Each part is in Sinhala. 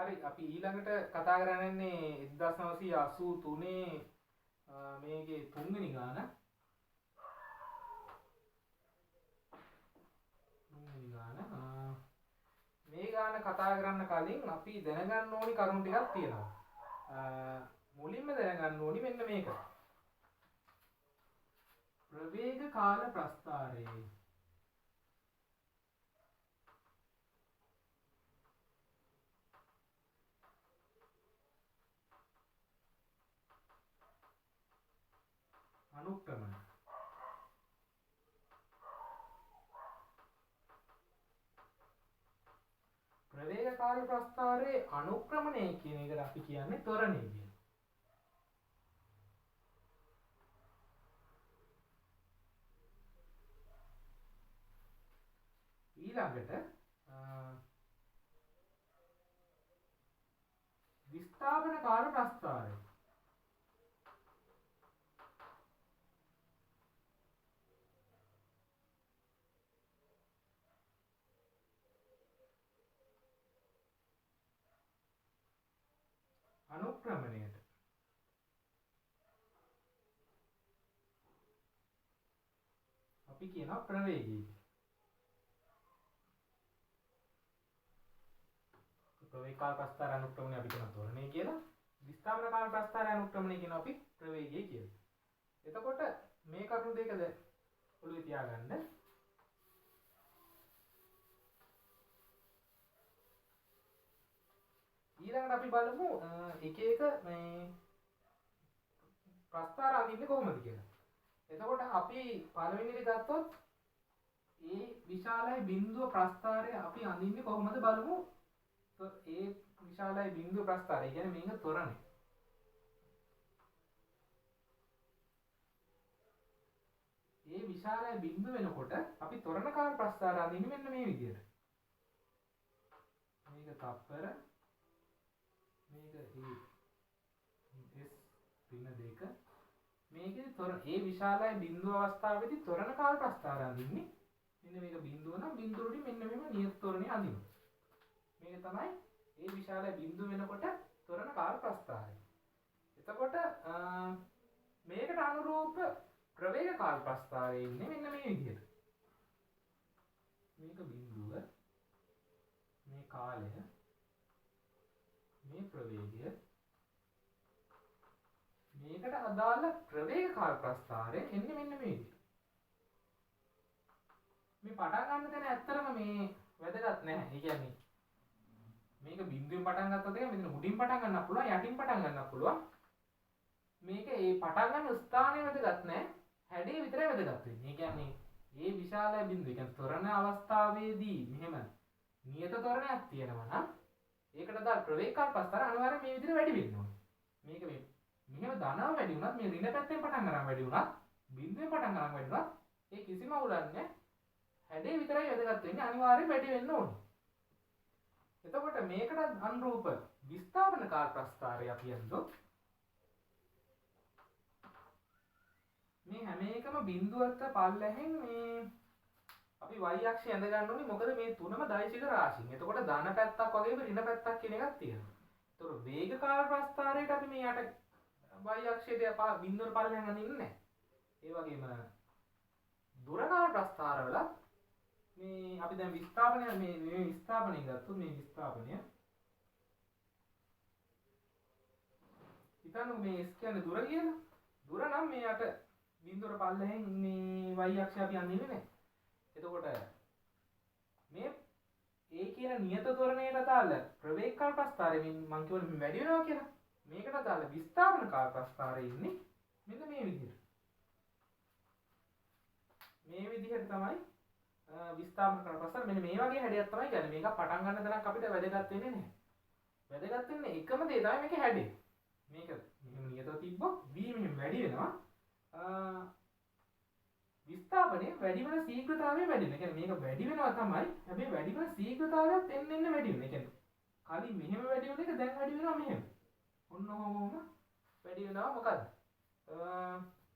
හරි අපි ඊළඟට කතා කරන්නේ 1983 මේකේ තුන්වෙනි ගාන. මේ ගාන කතා කරන්න කලින් අපි දැනගන්න ඕනි කරුණු ටිකක් තියෙනවා. මුලින්ම දැනගන්න ඕනි මෙන්න මේක. ප්‍රවේග කාල ප්‍රස්ථාරය. අනුක්‍රමණ. ප්‍රවේග කාල ප්‍රස්ථාරයේ අනුක්‍රමණය කියන එකට අපි කියන්නේ ත්වරණය කියලා. ඊළඟට විස්ථාපන කාල ප්‍රස්ථාරය. අනුක්‍රමණයට අපි කියනවා ප්‍රවේගය. ප්‍රවේග කාල ප්‍රස්ථාර අනුක්‍රමණය අපි කියනවා ත්වරණය කියලා. විස්ථාපන කාල ප්‍රස්ථාර අනුක්‍රමණය කියනවා අපි ප්‍රවේගය කියලා. එතකොට මේ කරුණු දෙකද ඔළුවේ තියාගන්න. ඊළඟට අපි බලමු එක එක මේ ප්‍රස්ථාර අඳින්නේ කොහොමද කියලා. එතකොට අපි පළවෙනි එක ගත්තොත් ඒ විශාලයි බිඳුව ප්‍රස්ථාරය අපි අඳින්නේ කොහොමද බලමු. ඒ විශාලයි බිඳුව ප්‍රස්ථාරය කියන්නේ මේක ත්වරණය. ඒ විශාලයි බිඳුව වෙනකොට අපි ත්වරණ කාල ප්‍රස්ථාර අඳින්නේ මෙන්න මේ විදිහට. මේක තප්පර මේක S-2 මේකේ ඒ විශාලයි බිඳුව අවස්ථාවේදී ත්වරණ කාල ප්‍රස්ථාර අඳින්නේ මෙන්න මේක බිඳුව නම් බිඳුවටි මෙන්න මෙහෙම නියත ත්වරණය අඳිනවා. මේක තමයි ඒ විශාලයි බිඳුව වෙනකොට ත්වරණ කාල ප්‍රස්ථාරය. එතකොට මේකට අනුරූප ප්‍රවේග කාල ප්‍රස්ථාරය ඉන්නේ මෙන්න මේ විදිහට. මේක බිඳුව මේ කාලය මේ ප්‍රවේගය මේකට අදාළ ප්‍රවේග කාල ප්‍රස්ථාරය එන්නේ මෙන්න මේ විදිහට. මේ පටන් ගන්න තැන ඇත්තටම මේ වැදගත් නැහැ. ඒ කියන්නේ මේක බිඳුවෙන් පටන් ගත්තද මෙතන උඩින් පටන් ගන්නත් පුළුවන් යටින් පටන් ගන්නත් පුළුවන්. මේක ඒ පටන් ගන්න ස්ථානය වැදගත් නැහැ. හැඩේ විතරයි වැදගත් වෙන්නේ. ඒ කියන්නේ මේ විශාල බිඳුව කියන්නේ ත්වරණ අවස්ථාවේදී මෙහෙම නියත ත්වරණයක් තියෙනවා නම් ඒකට අදාළ ප්‍රවේග කාල ප්‍රස්ථාර අනිවාර්යයෙන් මේ විදිහට වැඩි වෙන්න ඕනේ. මේක මේ මෙහෙම ධනව වැඩි වුණත් මේ ඍණ පැත්තෙන් පටන් ගන්න වැඩි වුණත් බිඳුවෙන් පටන් ගන්න වැඩි වුණත් ඒ කිසිම අවුලක් නැහැ. හැඩේ විතරයි වැදගත් වෙන්නේ අනිවාර්යයෙන් වැඩි වෙන්න ඕනේ. එතකොට මේකට අනුරූප විස්ථාපන කාල ප්‍රස්ථාරය අපි යන්නොත් මේ හැම එකම බිඳුවට පල්ලෙහෙන් මේ අපි y අක්ෂය ඇඳ ගන්න ඕනේ. මොකද මේ තුනම දෛශික රාශීන්. එතකොට ධන පැත්තක් වගේම ඍණ පැත්තක් කියන එකක් තියෙනවා. එතකොට වේග කාල ප්‍රස්ථාරයට අපි මේ යට y අක්ෂයට බිඳුවට පල්ලෙහෙන් අඳින්නේ නැහැ. ඒ වගේම දුර කාල ප්‍රස්ථාරවල මේ අපි දැන් විස්ථාපනය මේ විස්ථාපනය ගත්තොත් මේ විස්ථාපනය හිතන්න මේ s කියන්නේ දුර කියලා. දුර නම් මේ යට බිඳුවට පල්ලෙහෙන් මේ y අක්ෂය අපි අඳින්නේ නැහැ. එතකොට මේ ඒ කියන නියත ත්වරණයට අදාළ ප්‍රවේග කාල ප්‍රස්ථාරය මම කියවනේ වැඩි වෙනවා කියලා. මේකට අදාළ විස්ථාපන කාල ප්‍රස්ථාරය ඉන්නේ මෙන්න මේ විදිහට. මේ විදිහට තමයි විස්ථාපන කාල ප්‍රස්ථාරය මෙන්න මේ වගේ හැඩයක් තමයි කියන්නේ. මේක පටන් ගන්න තරක් අපිට වැදගත් වෙන්නේ නැහැ. වැදගත් වෙන්නේ එකම දේ තමයි මේකේ හැඩේ. මේක මෙහෙම නියතව තිබ්බොත් v මෙහෙම වැඩි වෙනවා. විස්ථාපනයේ වැඩි වෙන ශීඝ්‍රතාවය වැඩි වෙනවා. කියන්නේ මේක වැඩි වෙනවා තමයි. හැබැයි වැඩි වෙන ශීඝ්‍රතාවයත් එන්න වැඩි වෙනවා. ඒ කියන්නේ කලින් මෙහෙම වැඩි වෙන එක දැන් වැඩි වෙනවා මෙහෙම. ඔන්න ඔහොම වැඩි වෙනවා මොකද්ද?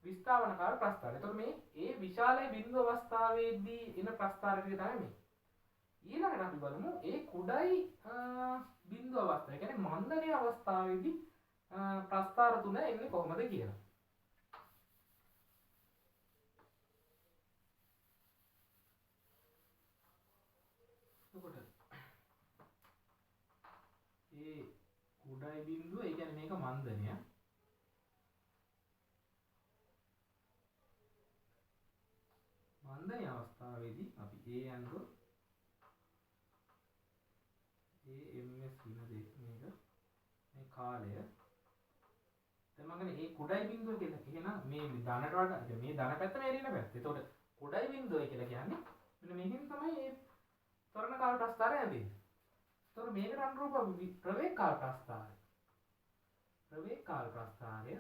විස්ථාපන කාල ප්‍රස්ථාරය. එතකොට මේ ඒ විශාලයේ බිඳු අවස්ථාවේදී එන ප්‍රස්ථාර ටික තමයි මේ. ඊළඟට අපි බලමු ඒ කුඩයි බිඳුව අවස්ථාව. ඒ කියන්නේ මන්දනීය අවස්ථාවේදී ප්‍රස්ථාර තුන එන්නේ කොහොමද කියලා. එතකොට ඒ කුඩයි බිඳුව ඒ කියන්නේ මේක මන්දනය. මන්දනීය අවස්ථාවේදී අපි ඒ යනකොට ms වින දෙක මේක මේ කාලය දැන් මම කියන්නේ මේ කුඩයි බිඳුව කියලා. එහෙනම් මේ ධනට වඩා මේ ධන පැත්ත මේ ඍණ පැත්ත. එතකොට කුඩයි බිඳුව කියලා කියන්නේ මෙන්න මේකෙන් තමයි මේ ත්වරණ කාල ප්‍රස්ථාරය ඇඳෙන්නේ. එතකොට මේකට අනුරූප ප්‍රවේග කාල ප්‍රස්ථාරය. ප්‍රවේග කාල ප්‍රස්ථාරය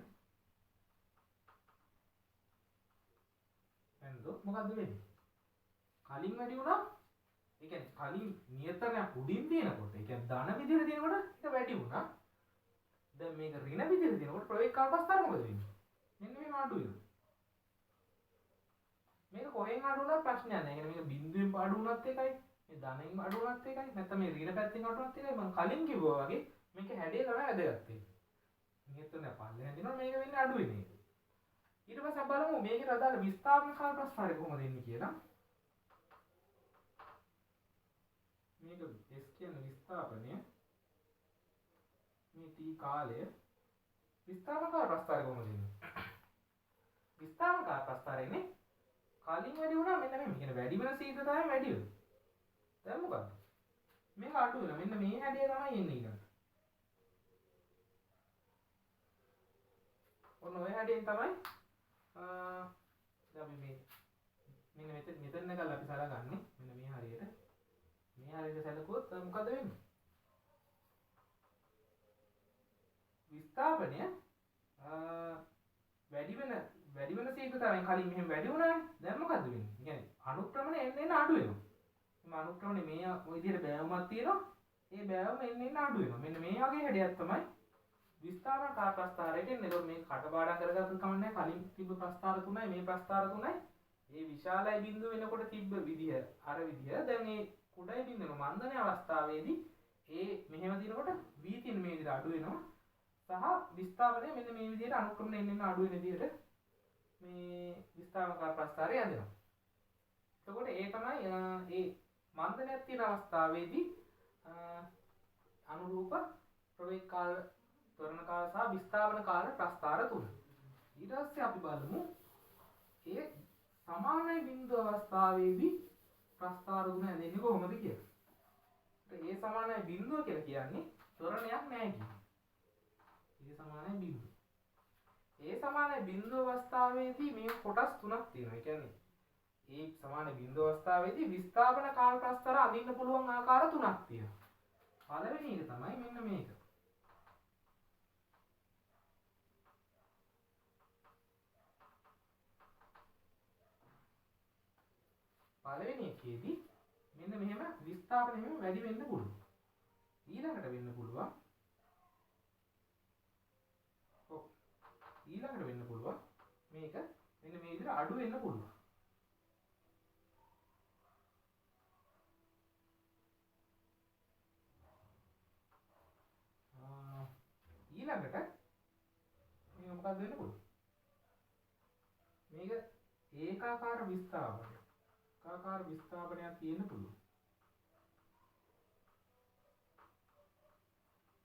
එන්දොත් මොකද්ද වෙන්නේ? කලින් වැඩි වුණා. ඒ කියන්නේ කලින් නියතරයක් උඩින් තියෙනකොට ඒ කියන්නේ ධන විදිහට තියෙනකොට ඒක වැඩි වුණා. දැන් මේක ඍණ විදිහට තියෙනකොට ප්‍රවේග කාල ප්‍රස්ථාරය මොකද වෙන්නේ? මෙන්න මේ අඩු වෙනවා. මේක කොහෙන් අඩු වුණත් ප්‍රශ්නයක් නැහැ. ඒ කියන්නේ මේක බිඳුවෙන් අඩු වුණත් එකයි, මේ ධනෙන් අඩු වුණත් එකයි, නැත්නම් මේ ඍණ පැත්තෙන් අඩු වුණත් එකයි. මම කලින් කිව්වා වගේ මේක හැඩය තමයි වැදගත් වෙන්නේ. නියතරය පල්ලෙන් හැදෙනවා මේක වෙන්නේ අඩු වෙන එක. ඊට පස්සේ අපි බලමු මේකට අදාළ විස්ථාපන කාල ප්‍රස්ථාරය කොහොමද එන්නේ කියලා. මේක S කියන්නේ විස්ථාපනය. මේ T කාලය විස්ථාපන කාල ප්‍රස්ථාරය කොහොමද එන්නේ? විස්ථාපන කාල ප්‍රස්ථාරයනේ කලින් වැඩි වුණා මෙන්න මේ කියන වැඩි වෙන ශීඝ්‍රතාවය වැඩි වෙනවා. දැන් මොකද්ද? මේක අඩු වෙනවා. මෙන්න මේ හැඩය තමයි එන්නේ ඊළඟට. ඔන්න ඔය හැඩයෙන් තමයි දැන් අපි මේ මෙන්න මෙතන ගාලා අපි සලකන්නේ මෙන්න මේ හරියට. මේ හරියට සැලකුවොත් මොකද වෙන්නේ? විස්ථාපනය වැඩි වෙන ශීඝ්‍රතාවයෙන් කලින් මෙහෙම වැඩි වුණානේ. දැන් මොකද වෙන්නේ? ඒ කියන්නේ අනුක්‍රමණය එන්න අඩු වෙනවා. මේ අනුක්‍රමණය මේ ওই විදිහට බෑවුමක් තියෙනවා. ඒ බෑවුම එන්න අඩු වෙනවා. මෙන්න මේ වගේ හැඩයක් තමයි විස්ථාපන කාල ප්‍රස්ථාරයට එන්නේ. ඒක මේ කටපාඩම් කරගත්තොත් කමන්නේ කලින් තිබ්බ ප්‍රස්ථාර තුනයි මේ ප්‍රස්ථාර තුනයි මේ විශාලයි බිඳුව වෙනකොට තිබ්බ විදිහ අර විදිහ දැන් මේ කුඩයි බිඳුව මන්දනීය අවස්ථාවේදී ඒ මෙහෙම දිනකොට වීතින් මේ විදිහට අඩු වෙනවා. සහ විස්ථාපනය මෙන්න මේ විදිහට අනුක්‍රමණය එන්න අඩු වෙන විදිහට මේ විස්ථාපන කාල ප්‍රස්ථාරය යනවා. එතකොට ඒ තමයි ඒ මන්දනයක් තියෙන අවස්ථාවේදී අනුරූප ප්‍රවේග කාල, ත්වරණ කාල සහ විස්ථාපන කාල ප්‍රස්ථාර තුන. ඊට පස්සේ අපි බලමු ඒ සමානයි බිඳුව අවස්ථාවේදී ප්‍රස්ථාර තුන හැදෙන්නේ කොහොමද කියලා. ඒ සමානයි බිඳුව කියලා කියන්නේ ත්වරණයක් නැහැ කියන්නේ. ඒ සමානයි බිඳුව. ඒ සමානයි බිඳුව අවස්ථාවේදී මේ කොටස් තුනක් තියෙනවා. ඒ කියන්නේ ඒ සමානයි බිඳුව අවස්ථාවේදී විස්ථාපන කාල ප්‍රස්ථාර අඳින්න පුළුවන් ආකාර තුනක් තියෙනවා. පළවෙනි එක තමයි මෙන්න මේක. පළවෙනි එකේදී මෙන්න මෙහෙම විස්ථාපන මෙහෙම වැඩි වෙන්න පුළුවන්. ඊළඟට වෙන්න පුළුවන්. ඊළඟට වෙන්න පුළුවන් මේක මෙන්න මේ විදිහට අඩු වෙන්න පුළුවන්. ඊළඟට මේක මොකක්ද වෙන්න පුළුවන්? මේක ඒකාකාර විස්ථාපනය. ඒකාකාර විස්ථාපනයක් තියෙන්න පුළුවන්.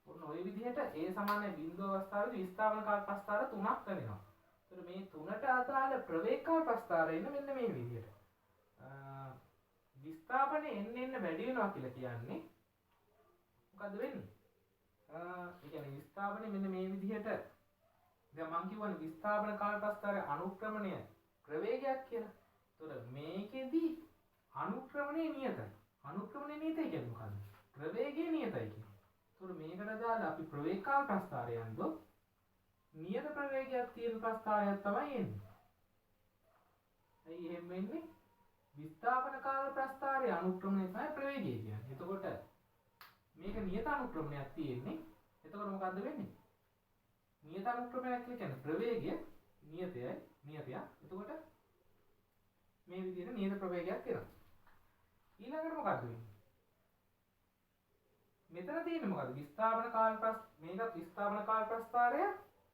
ඔන්න ඔය විදිහට ඒ සමානයි බිඳුව අවස්ථාවේදී විස්ථාපන කාල ප්‍රස්ථාර තුනක් වෙනවා. ඒතර මේ තුනට අදාළ ප්‍රවේග කාල ප්‍රස්ථාරය ඉන්න මෙන්න මේ විදිහට. විස්ථාපනය එන්න වැඩි වෙනවා කියලා කියන්නේ මොකද්ද වෙන්නේ? ඒ කියන්නේ විස්ථාපනය මෙන්න මේ විදිහට දැන් මම කියවනේ විස්ථාපන කාල ප්‍රස්ථාරයේ අනුක්‍රමණය ප්‍රවේගයක් කියලා. ඒතර මේකෙදි අනුක්‍රමණය නියතයි. අනුක්‍රමණය නියතයි කියන්නේ මොකද්ද? ප්‍රවේගය නියතයි කියන්නේ. ඒතර මේකට දාලා අපි ප්‍රවේග කාල ප්‍රස්ථාරය යනකොට නියත ප්‍රවේගයක් තියෙන ප්‍රස්ථාරයක් තමයි එන්නේ. ඇයි එහෙම වෙන්නේ? විස්ථාපන කාල ප්‍රස්ථාරයේ අනුක්‍රමණය තමයි ප්‍රවේගය කියන්නේ. එතකොට මේක නියත අනුක්‍රමණයක් තියෙන්නේ. එතකොට මොකද්ද වෙන්නේ? නියත අනුක්‍රමණයක් කියන්නේ ප්‍රවේගය නියතයක්. එතකොට මේ විදිහට නියත ප්‍රවේගයක් එනවා. ඊළඟට මොකද්ද වෙන්නේ? මෙතන තියෙන්නේ මොකද්ද? විස්ථාපන කාල මේක විස්ථාපන කාල ප්‍රස්ථාරය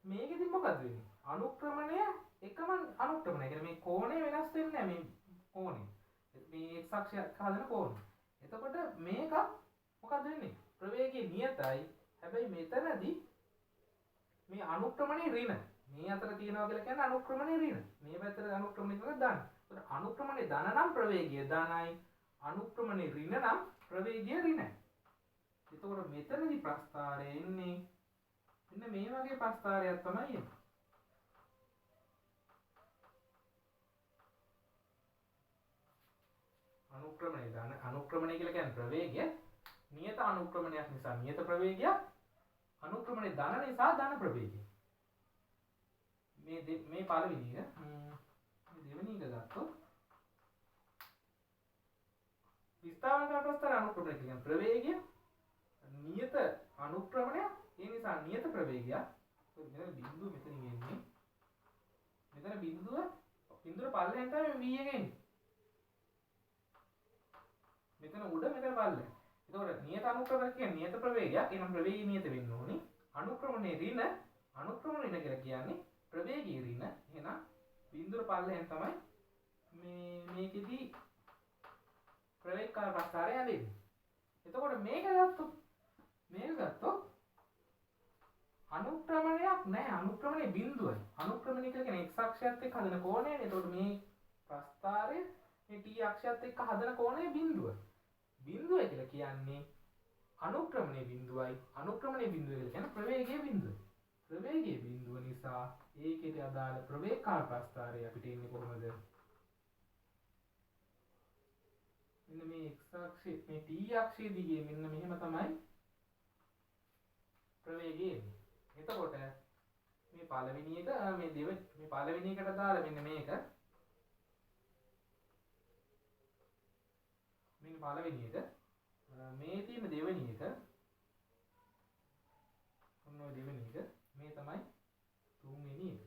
මේකෙදි මොකද්ද වෙන්නේ? අනුක්‍රමණය එකම අනුක්‍රමණය. කියන්නේ මේ කෝණය වෙනස් වෙන්නේ නැහැ මේ කෝණය. මේ x අක්ෂයක් හදන කෝණය. එතකොට මේක මොකද්ද වෙන්නේ? ප්‍රවේගය නියතයි. හැබැයි මෙතනදී මේ අනුක්‍රමණය ඍණ. මේ අතර තියනවා කියලා කියන්නේ අනුක්‍රමණය ඍණ. මේ පැත්තට අනුක්‍රමණය කියලා දාන්න. එතකොට අනුක්‍රමණය ධන නම් ප්‍රවේගය ධනයි. අනුක්‍රමණය ඍණ නම් ප්‍රවේගය ඍණයි. එතකොට මෙතනදී ප්‍රස්ථාරය එන්නේ මෙන්න මේ වගේ ප්‍රස්ථාරයක් තමයි එන්නේ. අනුක්‍රමණය ධන අනුක්‍රමණය කියලා කියන්නේ ප්‍රවේගය නියත අනුක්‍රමණයක් නිසා නියත ප්‍රවේගයක් අනුක්‍රමණය ධන නිසා ධන ප්‍රවේගය. මේ පළවෙනි එක මේ දෙවෙනි එක ගත්තොත් විස්ථාපන කාල ප්‍රස්ථාර අනුක්‍රමණය කියන්නේ ප්‍රවේගය නියත අනුක්‍රමණය ඒ නිසා නියත ප්‍රවේගයක්. මෙතන බිඳුව මෙතනින් එන්නේ. මෙතන බිඳුව පල්ලෙන් තමයි v එක එන්නේ. මෙතන උඩ මෙතන පල්ලෙන්. එතකොට නියත අනුක්‍රමණය කියන්නේ නියත ප්‍රවේගයක්. එනම් ප්‍රවේගය නියත වෙන්න ඕනේ. අනුක්‍රමණය ඍණ අනුක්‍රමණය කියලා කියන්නේ ප්‍රවේගී ඍණ. එහෙනම් බිඳුව පල්ලෙන් තමයි මේකෙදි ප්‍රවේග කාල ප්‍රස්ථාරය හැදෙන්නේ. එතකොට මේක ගත්තොත් අනුක්‍රමණයක් නැහැ. අනුක්‍රමණය බිඳුවයි. අනුක්‍රමණය කියලා කියන්නේ x අක්ෂයත් එක්ක හදන කෝණයනේ. එතකොට මේ ප්‍රස්ථාරය මේ t අක්ෂයත් එක්ක හදන කෝණය බිඳුව. බිඳුව කියලා කියන්නේ අනුක්‍රමණය බිඳුවයි. අනුක්‍රමණය බිඳුව කියලා කියන්නේ ප්‍රවේගයේ බිඳුව. ප්‍රවේගයේ බිඳුව නිසා ඒකේට අදාළ ප්‍රවේග කාල ප්‍රස්ථාරය අපිට එන්නේ කොහොමද? මෙන්න මේ x අක්ෂය මේ t අක්ෂය දිගේ මෙන්න මෙහෙම තමයි ප්‍රවේගය එන්නේ. එතකොට මේ පළවෙනි එක මේ පළවෙනි එකට දාලා මෙන්න මේක මේ පළවෙනි එක මේ තියෙන දෙවෙනි එක ඔන්න ඔය දෙවෙනි එක මේ තමයි තුන්වෙනි එක.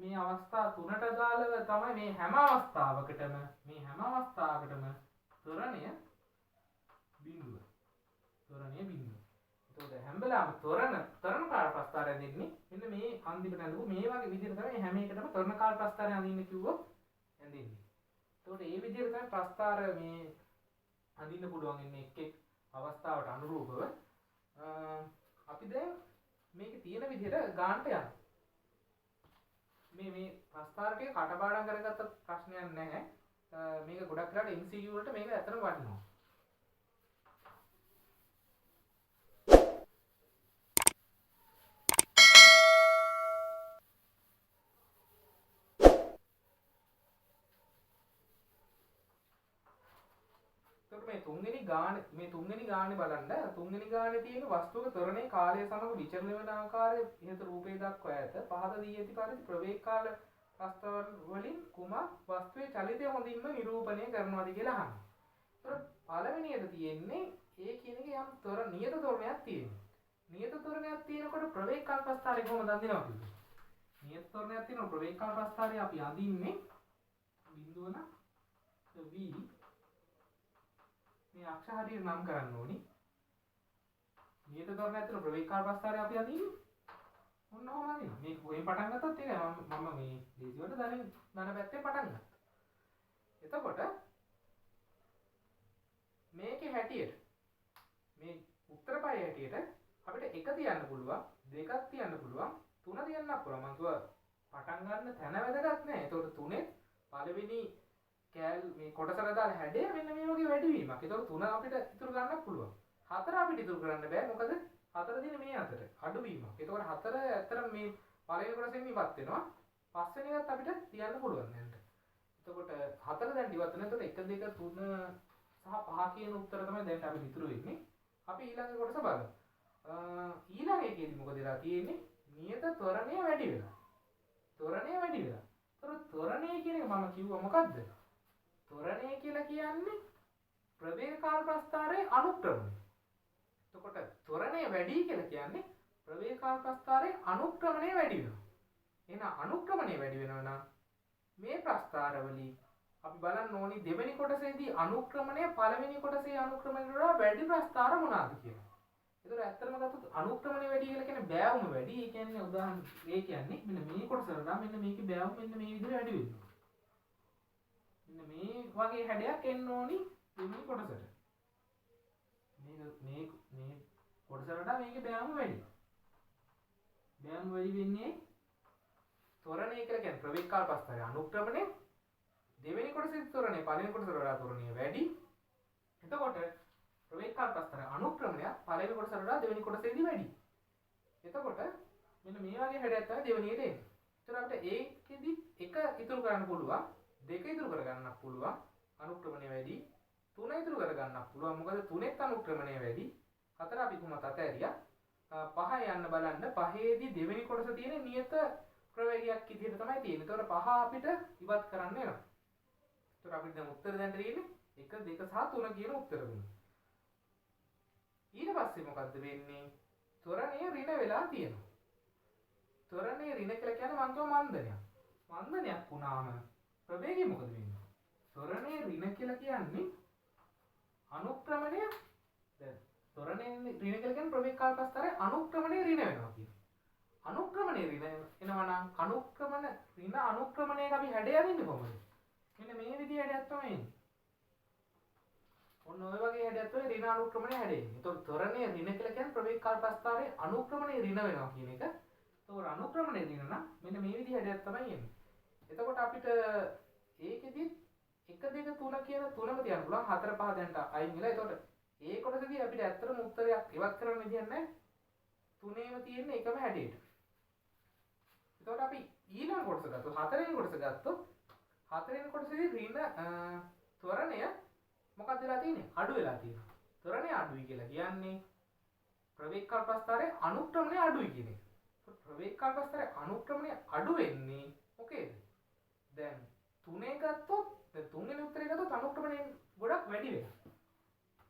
මේ අවස්ථා තුනට දාලා තමයි මේ හැම අවස්ථාවකටම ත්වරණය බිඳුව. එතකොට හැම වෙලාවෙම ත්වරණ කාල ප්‍රස්ථාරය දෙන්නේ මෙන්න මේ අන්තිමට අඳපු මේ වගේ විදිහට තමයි හැම එකටම ත්වරණ කාල ප්‍රස්ථාරය අඳින්න කිව්වොත් ඇඳින්නේ. එතකොට මේ විදිහට තමයි ප්‍රස්ථාර මේ අඳින්න පුළුවන් ඉන්නේ එක් අවස්ථාවට අනුරූපව. අපි දැන් මේකේ තියෙන විදිහට ගානට යනවා. මේ ප්‍රස්ථාර ටික කටපාඩම් කරගත්ත ප්‍රශ්නයක් නැහැ. මේක ගොඩක් වෙලාවට MCQ වලට මේක ඇත්තටම වටිනවා. මේ තුන්වෙනි ගානේ බලන්න තුන්වෙනි ගානේ තියෙන වස්තුවක ත්වරණයේ කාලය සමග විචලනය වන ආකාරය ඉහත රූපේ දක්වා ඇත. පහත දී ඇති පරිදි ප්‍රවේග කාල ප්‍රස්ථාර වලින් කුමක් වස්තුවේ චලිතය හොඳින්ම නිරූපණය කරනවාද කියලා අහනවා. ඒතර පළවෙනියට තියෙන්නේ ඒ කියන එක යම් නියත ත්වරණයක් තියෙනවා. නියත ත්වරණයක් තියෙනකොට ප්‍රවේග කාල ප්‍රස්ථාරය කොහොමද අඳිනවද? නියත ත්වරණයක් තියෙනවා ප්‍රවේග කාල ප්‍රස්ථාරය අපි අඳින්නේ බිඳුව නම් v මේ අක්ෂ හරියට නම් කරන්න ඕනි. නියත ත්වරණයක් තියෙන ප්‍රවේග කාල ප්‍රස්ථාරය අපි අඳින්නේ ඔන්න ඔහොම අඳිනවා. මේක කොහෙන් පටන් ගත්තත් ඒක මම මේ දේශියට ධන පැත්තේ පටන් ගත්තා. එතකොට මේකේ හැටියට මේ උත්තර පය හැටියට අපිට 1 තියන්න පුළුවන්, 2ක් තියන්න පුළුවන්, 3 තියන්නත් පුළුවන්. මම කිව්වා පටන් ගන්න තැන වැදගත් නෑ. ඒතකොට 3 පළවෙනි මේ කොටසට දාලා හැඩය මෙන්න මේ වගේ වැඩිවීමක්. ඒතකොට 3 අපිට ඉතුරු ගන්නත් පුළුවන්. 4 අපිට ඉතුරු කරන්න බෑ. මොකද 4 දින මේ අතර අඩුවීමක්. ඒතකොට 4 ඇත්තටම මේ පළවෙනි කොටසෙන් ඉවත් වෙනවා. පස්වෙනි එකත් අපිට තියන්න පුළුවන් නේද? එතකොට 4 දැන් ඉවත් වෙනවා. එතකොට 1 2 3 සහ 5 කියන උත්තර තමයි දැන් අපිට ඉතුරු වෙන්නේ. අපි ඊළඟ කොටස බලමු. ඊළඟ එකේදී මොකද වෙලා තියෙන්නේ? නියත ත්වරණය වැඩි වෙනවා. ඒතකොට ත්වරණය කියන එක මම කිව්වා මොකද්ද? ත්වරණය කියලා කියන්නේ ප්‍රවේග කාල ප්‍රස්ථාරයේ අනුක්‍රමණය. එතකොට ත්වරණය වැඩි කියලා කියන්නේ ප්‍රවේග කාල ප්‍රස්ථාරයේ අනුක්‍රමණය වැඩි වෙනවා. එහෙනම් අනුක්‍රමණය වැඩි වෙනවා නම් මේ ප්‍රස්ථාරවලින් අපි බලන්න ඕනි දෙවෙනි කොටසේදී අනුක්‍රමණය පළවෙනි කොටසේ අනුක්‍රමණයට වඩා වැඩි ප්‍රස්ථාර මොනවාද කියලා. ඒතර ඇත්තටම ගත්තොත් අනුක්‍රමණය වැඩි කියලා කියන්නේ බෑවුම වැඩි. ඒ කියන්නේ උදාහරණ ඒ කියන්නේ මෙන්න මේ කොටසට නම් මෙන්න මේකේ බෑවුම මෙන්න මේ විදිහට වැඩි වෙනවා. මෙන්න මේ වගේ හැඩයක් එන්න ඕනි දෙවෙනි කොටසට. මේ කොටසට වඩා මේකේ බෑවුම වැඩි. බෑවුම වැඩි වෙන්නේ ත්වරණය කියලා කියන්නේ ප්‍රවේගකාල ප්‍රස්ථාරය අනුක්‍රමණය දෙවෙනි කොටසේ ත්වරණය පළවෙනි කොටසට වඩා ත්වරණය වැඩි. එතකොට ප්‍රවේගකාල ප්‍රස්ථාරය අනුක්‍රමණය පළවෙනි කොටසට වඩා දෙවෙනි කොටසේදී වැඩි. එතකොට මෙන්න මේ වගේ හැඩයක් තමයි දෙවෙනියට එන්නේ. ඒතර අපිට ඒකෙදි එක ඉතුරු කරන්න පුළුවන්, දෙක ඉතුරු කර ගන්නත් පුළුවන්. අනුක්‍රමණය වැඩි. තුන ඉතුරු කර ගන්නත් පුළුවන්. මොකද තුනෙත් අනුක්‍රමණය වැඩි. හතර අපි කොහොමද අතහැරියා. පහ යන්න බලන්න. පහේදී දෙවෙනි කොටස තියෙන නියත ප්‍රවේගයක් විදිහට තමයි තියෙන්නේ. ඒතකොට පහ අපිට ඉවත් කරන්න වෙනවා. ඒතකොට අපිට දැන් උත්තර දැන් තියෙන්නේ 1 2 සහ 3 කියන උත්තර දුන්නා. ඊට පස්සේ මොකද්ද වෙන්නේ? ත්වරණය ඍණ වෙලා තියෙනවා. ත්වරණය ඍණ කියලා කියන්නේ මං කියව මන්දනයක්. මන්දනයක් වුණාම ප්‍රවේගය මොකද වෙන්නේ? ත්වරණය ඍණ කියලා කියන්නේ අනුක්‍රමණය දැන් ත්වරණය ඍණ කියලා කියන්නේ ප්‍රවේගකාල ප්‍රස්ථාරයේ අනුක්‍රමණය ඍණ වෙනවා කියන්නේ. අනුක්‍රමණය ඍණ එනවා නම් අනුක්‍රමණ ඍණ අනුක්‍රමණයක අපි හැඩය අරින්නේ කොහොමද? මෙන්න මේ විදිහ හැඩයක් තමයි එන්නේ. ඔන්න ඔය වගේ හැඩයක් තමයි ඍණ අනුක්‍රමණය හැඩය එන්නේ. ඒතකොට ත්වරණය ඍණ කියලා කියන්නේ ප්‍රවේගකාල ප්‍රස්ථාරයේ අනුක්‍රමණය ඍණ වෙනවා කියන එක. ඒතකොට අනුක්‍රමණය ඍණ නම් මෙන්න මේ විදිහ හැඩයක් තමයි එන්නේ. එතකොට අපිට ඒකෙදි 1 2 3 කියන තුනම තියන්න පුළුවන්. 4 5 දැන්ට අයින් වෙලා. එතකොට ඒ කොටසදී අපිට ඇත්තටම උත්තරයක් ඉවත් කරන්න විදියක් නැහැ. තුනේම තියෙන එකම හැඩයට. එතකොට අපි ඊළඟ කොටස ගත්තොත් හතරවෙනි කොටස ගත්තොත් හතරවෙනි කොටසේදී ඍණ ත්වරණය මොකක්ද වෙලා තියෙන්නේ? අඩු වෙලා තියෙනවා. ත්වරණය අඩුයි කියලා කියන්නේ ප්‍රවේගකාල ප්‍රස්ථාරයේ අනුක්‍රමණය අඩුයි කියන එක. ප්‍රවේගකාල ප්‍රස්ථාරයේ අනුක්‍රමණය අඩු වෙන්නේ මොකේද? දැන් තුනේ ගත්තොත් දැන් තුන්වෙනි උත්තරේ ගත්තොත් අනුක්‍රමණය ගොඩක් වැඩි වෙනවා.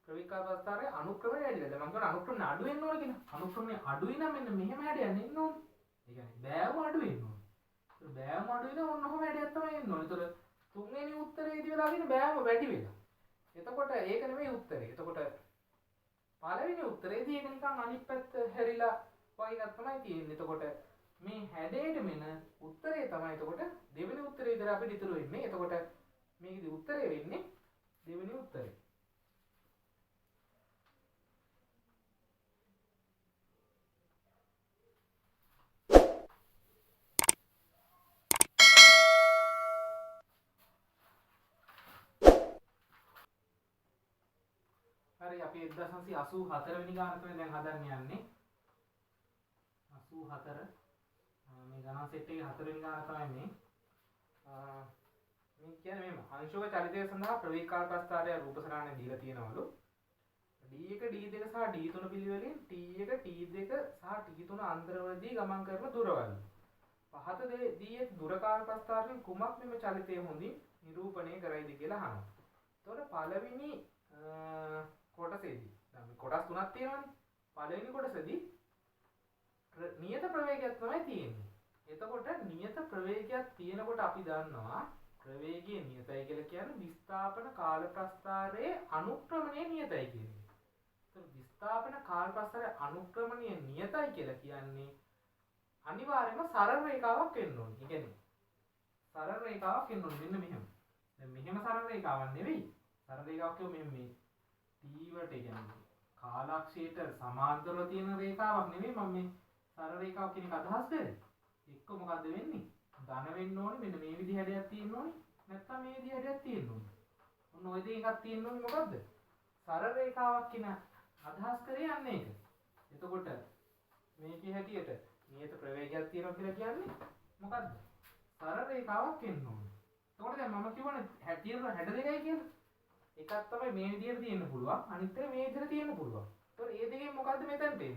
ප්‍රවේගකාල ප්‍රස්ථාරයේ අනුක්‍රමණය වැඩි වෙනවා. දැන් මම කියනවා අනුක්‍රමණය අඩු වෙන්න ඕන කියලා. අනුක්‍රමණය අඩුයි නම් මෙන්න මෙහෙම හැඩයක් එන්න ඕනේ. ඒ කියන්නේ බෑවුම අඩු වෙන්න ඕනේ. ඒක බෑවුම අඩු වෙන ඕන ඔහොම හැඩයක් තමයි එන්න ඕනේ. ඒතර තුන්වෙනි උත්තරේදී වෙලා තියෙන බෑවුම වැඩි වෙලා. එතකොට ඒක නෙමෙයි උත්තරේ. එතකොට පළවෙනි උත්තරේදී ඒක නිකන් අනිත් පැත්ත හැරිලා වගේ එකක් තමයි තියෙන්නේ. එතකොට මේ හැඩයට මෙන උත්තරේ තමයි එතකොට දෙවෙනි උත්තරේ විතර අපිට ඉතුරු වෙන්නේ. එතකොට මේකේ උත්තරේ වෙන්නේ දෙවෙනි උත්තරේ. හරි අපි 1984 වෙනි ගාන තමයි දැන් හදන්න යන්නේ. 84 මේ ගණන් සෙට් එකේ 4 වෙනි ගාන තමයි මේ. මේ කියන්නේ මේම අංශක චලිතය සඳහා ප්‍රවේගකාල ප්‍රස්ථාරය රූප සරණේ දීලා තියෙනවලු. D1 D2 සහ D3 පිළිවෙලින් T1 T2 සහ T3 අන්තරවලදී ගමන් කරන දුරවල්. පහත දී දුර කාල ප්‍රස්ථාරයෙන් කුමක් මෙම චලිතය හොඳින් නිරූපණය කරයිද කියලා අහනවා. එතකොට පළවෙනි කොටසේදී දැන් මේ කොටස් තුනක් තියෙනවානේ. පළවෙනි කොටසේදී නියත ප්‍රවේගයක් තමයි තියෙන්නේ. එතකොට නියත ප්‍රවේගයක් තියෙනකොට අපි දන්නවා ප්‍රවේගය නියතයි කියලා කියන්නේ විස්ථාපන කාල ප්‍රස්ථාරයේ අනුක්‍රමණය නියතයි කියන එක. ඒතර විස්ථාපන කාල ප්‍රස්ථාරයේ අනුක්‍රමණය නියතයි කියලා කියන්නේ අනිවාර්යයෙන්ම සරල රේඛාවක් වෙන්න ඕනේ. ඒ කියන්නේ සරල රේඛාවක් වෙන්න ඕනේ මෙන්න මෙහෙම. දැන් මෙහෙම සරල රේඛාවක් නෙවෙයි. සරල රේඛාවක් කියන්නේ මේ ටීවට කියන්නේ කාලාක්ෂයට සමාන්තරව තියෙන රේඛාවක් නෙවෙයි මම මේ සරල රේඛාවක් කියන එක අදහස් කරේ. එක්ක මොකද්ද වෙන්නේ? ධන වෙන්න ඕනේ මෙන්න මේ විදිහ හැඩයක් තියෙන්න ඕනේ. නැත්නම් මේ විදිහ හැඩයක් තියෙන්න ඕනේ. ඔන්න ඔය දෙක එකක් තියෙන්න ඕනේ මොකද්ද? සරල රේඛාවක් කියන අදහස් කරේ යන්නේ ඒක. එතකොට මේකේ හැටියට නියත ප්‍රවේගයක් තියෙනවා කියලා කියන්නේ මොකද්ද? සරල රේඛාවක් එන්න ඕනේ. එතකොට දැන් මම කියවනේ හැඩ දෙකයි කියලා. එකක් තමයි මේ විදිහට තියෙන්න පුළුවන් අනිත් එක මේ විදිහට තියෙන්න පුළුවන්. ඒතකොට මේ දෙකෙන් මොකද්ද මෙතනට එන්නේ?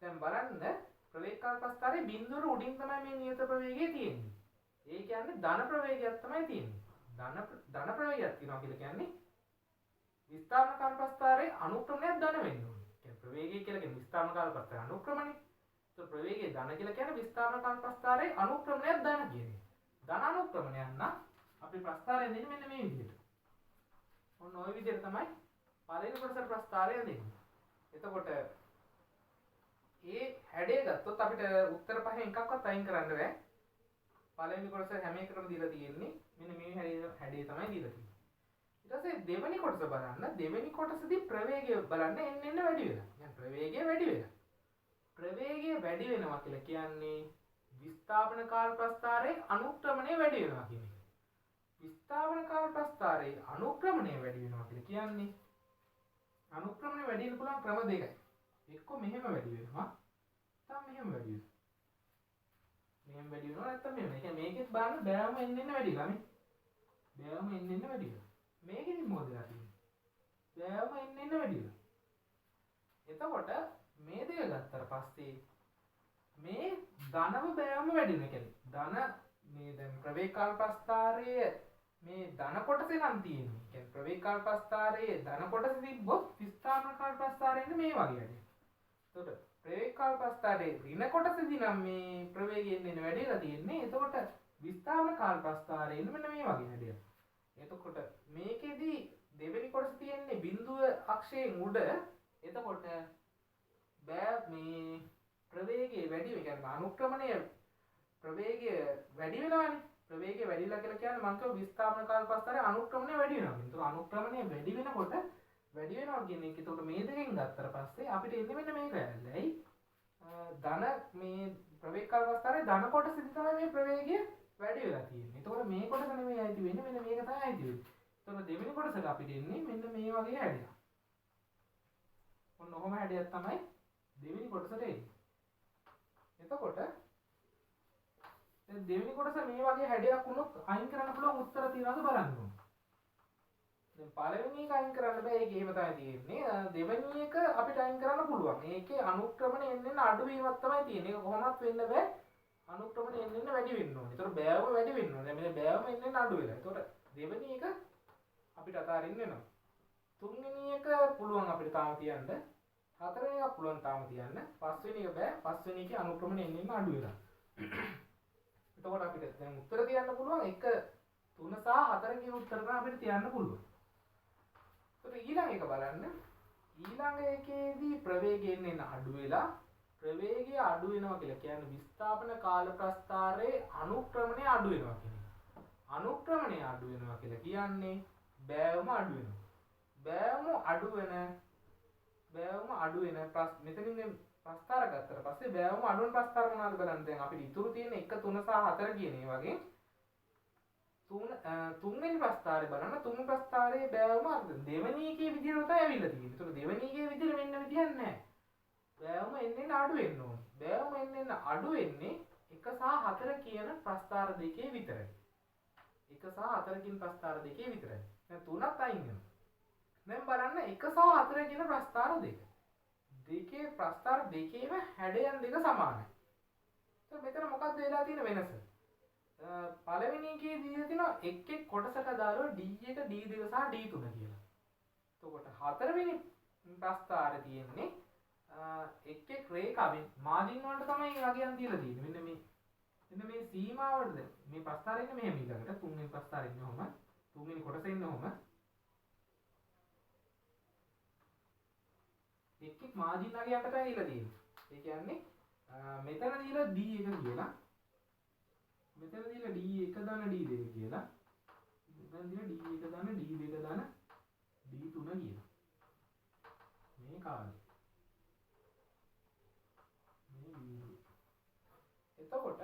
දැන් බලන්න ප්‍රවේගකාල ප්‍රස්ථාරයේ බිඳුවර උඩින් තමයි මේ නියත ප්‍රවේගය තියෙන්නේ. ඒ කියන්නේ ධන ප්‍රවේගයක් තමයි තියෙන්නේ. ධන ප්‍රවේගයක් තියෙනවා කියලා කියන්නේ විස්ථාපන කාල ප්‍රස්ථාරයේ අනුක්‍රමණයක් ධන වෙන්න ඕනේ. කියන්නේ ප්‍රවේගය කියලා කියන්නේ විස්ථාපන කාල ප්‍රස්ථාරයේ අනුක්‍රමණය. ඒතකොට ප්‍රවේගයේ ධන කියලා කියන්නේ විස්ථාපන කාල ප්‍රස්ථාරයේ අනුක්‍රමණයක් ධන කියන්නේ. ධන අනුක්‍රමණයක් නම් අපි ප්‍රස්ථාරය දෙන්නේ මෙන්න මේ විදිහට. ඔන්න ওই විදිහට තමයි පළවෙනි කොටසට ප්‍රස්ථාරය දෙන්නේ. එතකොට ඒ හැඩය ගත්තොත් අපිට උත්තර පහෙන් එකක්වත් අයින් කරන්න බෑ. පළවෙනි කොටස හැම එකකටම දීලා තියෙන්නේ මෙන්න මේ හැඩය තමයි දීලා තියෙන්නේ. ඊට පස්සේ දෙවෙනි කොටස බලන්න. දෙවෙනි කොටසදී ප්‍රවේගය බලන්න එන්න වැඩි වෙනවා. දැන් ප්‍රවේගය වැඩි වෙනවා. ප්‍රවේගය වැඩි වෙනවා කියලා කියන්නේ විස්ථාපන කාල ප්‍රස්ථාරයේ අනුක්‍රමණය වැඩි වෙනවා කියන එක. විස්ථාපන කාල ප්‍රස්ථාරයේ අනුක්‍රමණය වැඩි වෙනවා කියලා කියන්නේ අනුක්‍රමණය වැඩි වෙන්න පුළුවන් ක්‍රම දෙකයි. එක්ක මෙහෙම වැඩි වෙනවා. නැත්නම් මෙහෙම වැඩි වෙනවා. මෙහෙම වැඩි වෙනවා නැත්නම් මෙහෙම. ඒ කියන්නේ මේකෙත් බලන්න බෑවම එන්න වැඩිලා මේ. බෑවම එන්න වැඩිලා. මේකෙදි මොකද වෙලා තියෙන්නේ? බෑවම එන්න වැඩිලා. එතකොට මේ දෙක ගත්තට පස්සේ මේ ධනව බෑවම වැඩි වෙන කියන්නේ ධන මේ දැන් ප්‍රවේග කාල ප්‍රස්ථාරයේ මේ ධන කොටසේ නම් තියෙන්නේ. කියන්නේ ප්‍රවේග කාල ප්‍රස්ථාරයේ ධන කොටස තිබ්බොත් විස්ථාපන කාල ප්‍රස්ථාරයේ මේ වගේ වැඩි. එතකොට ප්‍රවේග කාල ප්‍රස්ථාරයේ ඍණ කොටසදී නම් මේ ප්‍රවේගයෙන් එන්නේ වැඩිලා තියෙන්නේ. එතකොට විස්ථාපන කාල ප්‍රස්ථාරයේ මෙන්න මේ වගේ වැඩි. එතකොට මේකෙදි දෙවෙනි කොටස තියෙන්නේ බිඳුව අක්ෂයෙන් උඩ. එතකොට බෑ මේ ප්‍රවේගය වැඩි වෙන කියන්නේ අනුක්‍රමණය ප්‍රවේගය වැඩි වෙනවානේ. ප්‍රවේගය වැඩිලා කියලා කියන්නේ මම කියව විස්ථාපන කාල ප්‍රස්ථාරයේ අනුක්‍රමණය වැඩි වෙනවා. ඒතකොට අනුක්‍රමණය වැඩි වෙනකොට වැඩි වෙනවා කියන්නේ ඒක. ඒතකොට මේ දෙකෙන් ගත්තට පස්සේ අපිට එන්නේ මෙන්න මේක ඇල්ලයි. ධන මේ ප්‍රවේග කාල ප්‍රස්ථාරයේ ධන කොටසදී තමයි මේ ප්‍රවේගය වැඩි වෙලා තියෙන්නේ. ඒතකොට මේ කොටස නෙමෙයි ඇති වෙන්නේ මෙන්න මේක තමයි ඇති වෙන්නේ. ඒතකොට දෙවෙනි කොටසට අපිට එන්නේ මෙන්න මේ වගේ හැඩයක්. ඔන්න ඔහොම හැඩයක් තමයි දෙවෙනි කොටසට එන්නේ. එතකොට දැන් දෙවෙනි කොටස මේ වගේ හැඩයක් වුණොත් අයින් කරන්න පුළුවන් උත්තර තියනවාද බලන්න ඕනේ. දැන් පළවෙනි එක අයින් කරන්න බෑ. ඒක එහෙම තමයි තියෙන්නේ. දෙවෙනි එක අපිට අයින් කරන්න පුළුවන්. ඒකේ අනුක්‍රමණය එන්න අඩු වීමක් තමයි තියෙන්නේ. ඒක කොහොමවත් වෙන්න බෑ. අනුක්‍රමණය එන්න වැඩි වෙන්න ඕනේ. ඒතකොට බෑවම වැඩි වෙන්න ඕනේ. දැන් මේ බෑවම එන්න අඩු වෙලා. ඒතකොට දෙවෙනි එක අපිට අතාරින්න වෙනවා. තුන්වෙනි එක පුළුවන් අපිට තාම තියන්න. හතරවෙනි එක පුළුවන් තාම තියන්න. පස්වෙනි එක බෑ. පස්වෙනි එකේ අනුක්‍රමණය එන්න අඩු වෙලා. එතකොට අපිට දැන් උත්තර තියන්න පුළුවන් 1 3 සහ 4 කියන උත්තර තමයි අපිට තියන්න පුළුවන්. ඒතකොට ඊළඟ එක බලන්න. ඊළඟ එකේදී ප්‍රවේගයෙන් එන්න අඩු වෙලා ප්‍රවේගය අඩු වෙනවා කියලා කියන්නේ විස්ථාපන කාල ප්‍රස්ථාරයේ අනුක්‍රමණය අඩු වෙනවා කියන එක. අනුක්‍රමණය අඩු වෙනවා කියලා කියන්නේ බෑවම අඩු වෙනවා. බෑවම අඩු වෙන මෙතනින් ප්‍රස්ථාර ගත්තට පස්සේ බෑවම අඩු වෙන ප්‍රස්ථාර මොනවද බලන්න. දැන් අපිට ඉතුරු තියෙන 1 3 සහ 4 කියන ඒ වගේ තුන්වෙනි ප්‍රස්ථාරය බලන්න. තුන්වෙනි ප්‍රස්ථාරයේ බෑවම අර්ධ දෙවෙනි එකේ විදිහට තමයි ඇවිල්ලා තියෙන්නේ. ඒක දෙවෙනි එකේ විදිහට වෙන්න විදිහක් නැහැ. බෑවම එන්න අඩු වෙන්න ඕනේ. බෑවම එන්න අඩු වෙන්නේ 1 සහ 4 කියන ප්‍රස්ථාර දෙකේ විතරයි. 1 සහ 4 කියන ප්‍රස්ථාර දෙකේ විතරයි. දැන් තුනක් අයින් වෙනවා. දැන් බලන්න 1 සහ 4 කියන ප්‍රස්ථාර දෙක. දෙකේ ප්‍රස්ථාර දෙකේම හැඩයන් දෙක සමානයි. එතකොට මෙතන මොකක්ද වෙලා තියෙන වෙනස? පළවෙනි එකේ දීලා තියෙනවා එක් කොටසක දාලා D1 D2 සහ D3 කියලා. එතකොට හතරවෙනි ප්‍රස්ථාරය තියෙන්නේ එක් රේඛාවෙන් මාදින් වලට තමයි වගයන් දීලා තියෙන්නේ. මෙන්න මේ සීමාවටද මේ ප්‍රස්ථාරය ඉන්නේ මෙහෙම ඊළඟට තුන්වෙනි ප්‍රස්ථාරය ඉන්නේ ඔහම. තුන්වෙනි කොටසේ ඉන්නේ ඔහම. එක් මාදින් වගයන්ට තමයි දීලා තියෙන්නේ. ඒ කියන්නේ මෙතන දීලා D1 කියලා. මෙතන දීලා D1 දාන D2 කියලා. මෙතන දීලා D1 දාන D2 දාන D3 කියලා. මේ කාලේ. මේ බිඳුව. එතකොට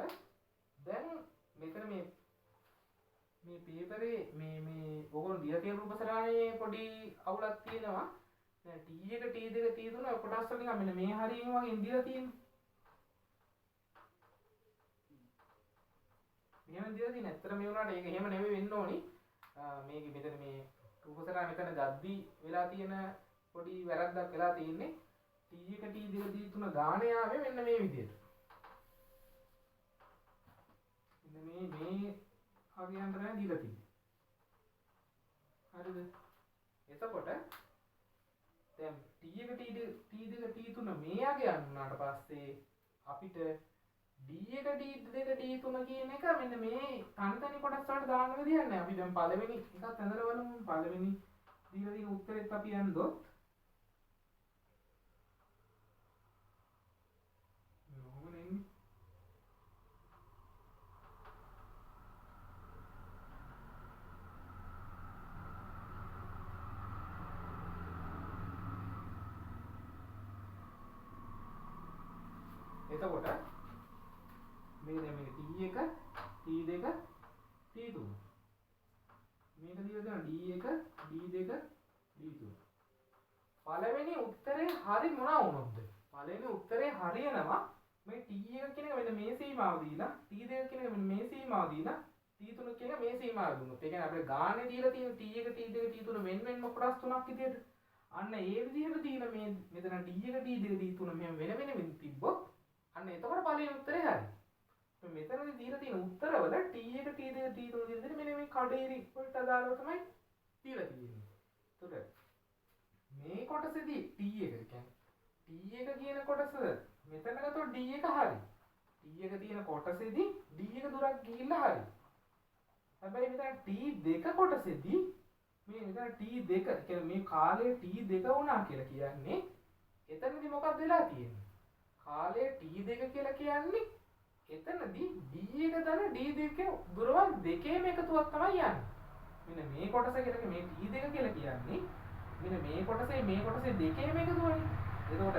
දැන් මෙතන මේ පේපරේ මේ ඕගොල්ලෝ දිලා තියෙන රූපසරාණේ පොඩි අවුලක් තියෙනවා. දැන් T1 T2 T3 කොටස් වලින් මෙන්න මේ හරියම වගේ ඉඳලා තියෙන්නේ. මෙහෙම දිලා තියෙන ඇත්තට මේ වුණාට ඒක එහෙම නෙවෙයි වෙන්න ඕනි. මේක මෙතන මේ රූපසරාණ මෙතන ගද්දි වෙලා තියෙන පොඩි වැරද්දක් වෙලා තියෙන්නේ. T1 T2 T3 ගාණ යාවේ මෙන්න මේ විදිහට. මෙන්න මේ හරියන්ට නෑ දීලා තියෙන්නේ. හරිද? එතකොට දැන් T1 T2 T3 මේ යගේ යන්නාට පස්සේ අපිට D1 D2 D3 කියන එක මෙන්න මේ තනි කොටස් වලට දාන්න විදියක් නැහැ. අපි දැන් පළවෙනි එකත් ඇඳලා බලමු. පළවෙනි දීලා තියෙන උත්තරෙත් අපි යන්දොත් මොහොමනේ එතකොට මේ දැන් මේක T1 T2 T3 මේක දීලා තියෙනවා D1 D2 D3 පළවෙනි උත්තරේ හරි මොනවා වුණොත්ද පළවෙනි උත්තරේ හරියනවා මේ T1 කියන එක මෙන්න මේ සීමාව දීලා T2 කියන එක මෙන්න මේ සීමාව දීලා T3 කියන එක මේ සීමාව දුන්නොත් ඒ කියන්නේ අපිට ගානේ දීලා තියෙන T1 T2 T3 මෙන්න කොටස් තුනක් විදියට අන්න ඒ විදිහට දීලා මේ මෙතන D1 D2 D3 මෙහෙම වෙන වෙන තිබ්බොත් අන්න එතකොට පළවෙනි උත්තරේ හරි. මෙතනදී දීලා තියෙන උත්තරවල T1 T2 T3 දින මෙන්න මේ කඩේරි වලට අදාළව තමයි දීලා තියෙන්නේ. එතකොට මේ කොටසේදී T1 කියන්නේ T1 කියන කොටස මෙතන ගත්තොත් D1 හරි. T1 තියෙන කොටසේදී D1 දුරක් ගිහිල්ලා හරි. හැබැයි මෙතන T2 කොටසේදී මේ මෙතන T2 කියන්නේ මේ කාලය T2 වුණා කියලා කියන්නේ එතනදී මොකක්ද වෙලා තියෙන්නේ? කාලය T2 කියලා කියන්නේ එතනදී D1 දන D2 දුරවල් දෙකේම එකතුවක් තමයි යන්නේ. මෙන්න මේ කොටස කියන්නේ මේ T2 කියලා කියන්නේ මෙන්න මේ කොටසේ දෙකේම එකතුවනේ. එතකොට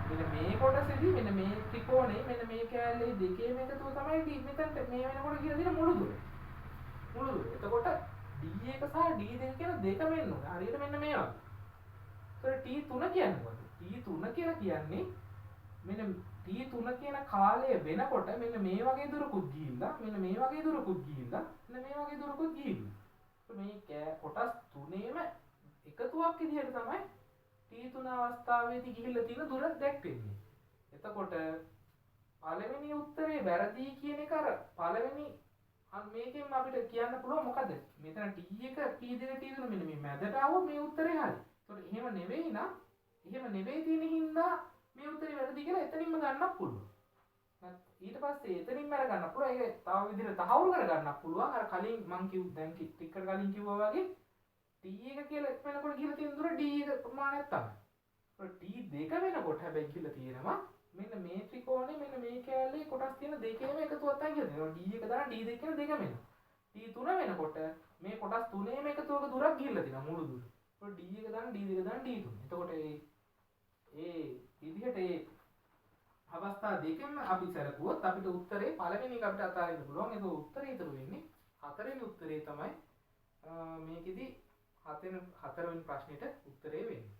මෙන්න මේ කොටසේදී මෙන්න මේ ත්‍රිකෝණේ මෙන්න මේ කෑල්ලේ දෙකේම එකතුව තමයි මෙතනට මේ වෙනකොට කියලා දෙන මුළු දුර. එතකොට D1 සහ D2 කියන දෙකම එන්න ඕනේ. හරියට මෙන්න මේ වගේ. ඒතකොට T3 කියන්නේ මොකද? T3 කියලා කියන්නේ මෙන්න T3 කියන කාලය වෙනකොට මෙන්න මේ වගේ දුරකුත් ගිහිල්ලා මෙන්න මේ වගේ දුරකුත් ගිහිල්ලා මෙන්න මේ වගේ දුරකුත් ගිහිල්ලා. මේ කොටස් තුනේම එකතුවක් විදිහට තමයි T3 අවස්ථාවේදී ගිහිල්ලා තියෙන දුර දැක්වෙන්නේ. එතකොට පළවෙනි උත්තරේ වැරදි කියන එක අර පළවෙනි මේකෙන් අපිට කියන්න පුළුවන් මොකද? මෙතන T1 T2 T3 මෙන්න මේ මැදට ආවොත් මේ උත්තරේ හරි. ඒතකොට එහෙම නෙවෙයි නම් එහෙම නෙවෙයි තියෙන හින්දා මේ උත්තරේ වැරදි කියලා එතනින්ම ගන්නත් පුළුවන්. ඊට පස්සේ එතනින්ම අර ගන්න පුළුවන්. ඒක තව විදිහට තහවුරු කර ගන්නත් පුළුවන්. අර කලින් මං දැන් ටිකකට කලින් කිව්වා වගේ T1 කියලා වෙනකොට ගිහලා තියෙන දුර D1 ප්‍රමාණයක් තමයි. T2 වෙනකොට හැබැයි ගිහලා තියෙනවා මෙන්න මේ ත්‍රිකෝණේ මෙන්න මේ කෑල්ලේ කොටස් තියෙන දෙකේම එකතුවක් තමයි කියලා දෙනවා. D1 දන D2 කියන දෙකම එනවා. T3 වෙනකොට මේ කොටස් තුනේම එකතුවක දුරක් ගිහලා තියෙනවා මුළු දුර. ඒකට D1 දන D2 දන D3. එතකොට ඒ විදිහට ඒ අවස්ථා දෙකෙන්ම අපි සරපුවොත් අපිට උත්තරේ පළවෙනි එක අපිට අතාරින්න පුළුවන්. ඒක උත්තරේ ඉතුරු වෙන්නේ හතරවෙනි උත්තරේ තමයි මේකෙදි හතරවෙනි ප්‍රශ්නෙට උත්තරේ වෙන්නේ.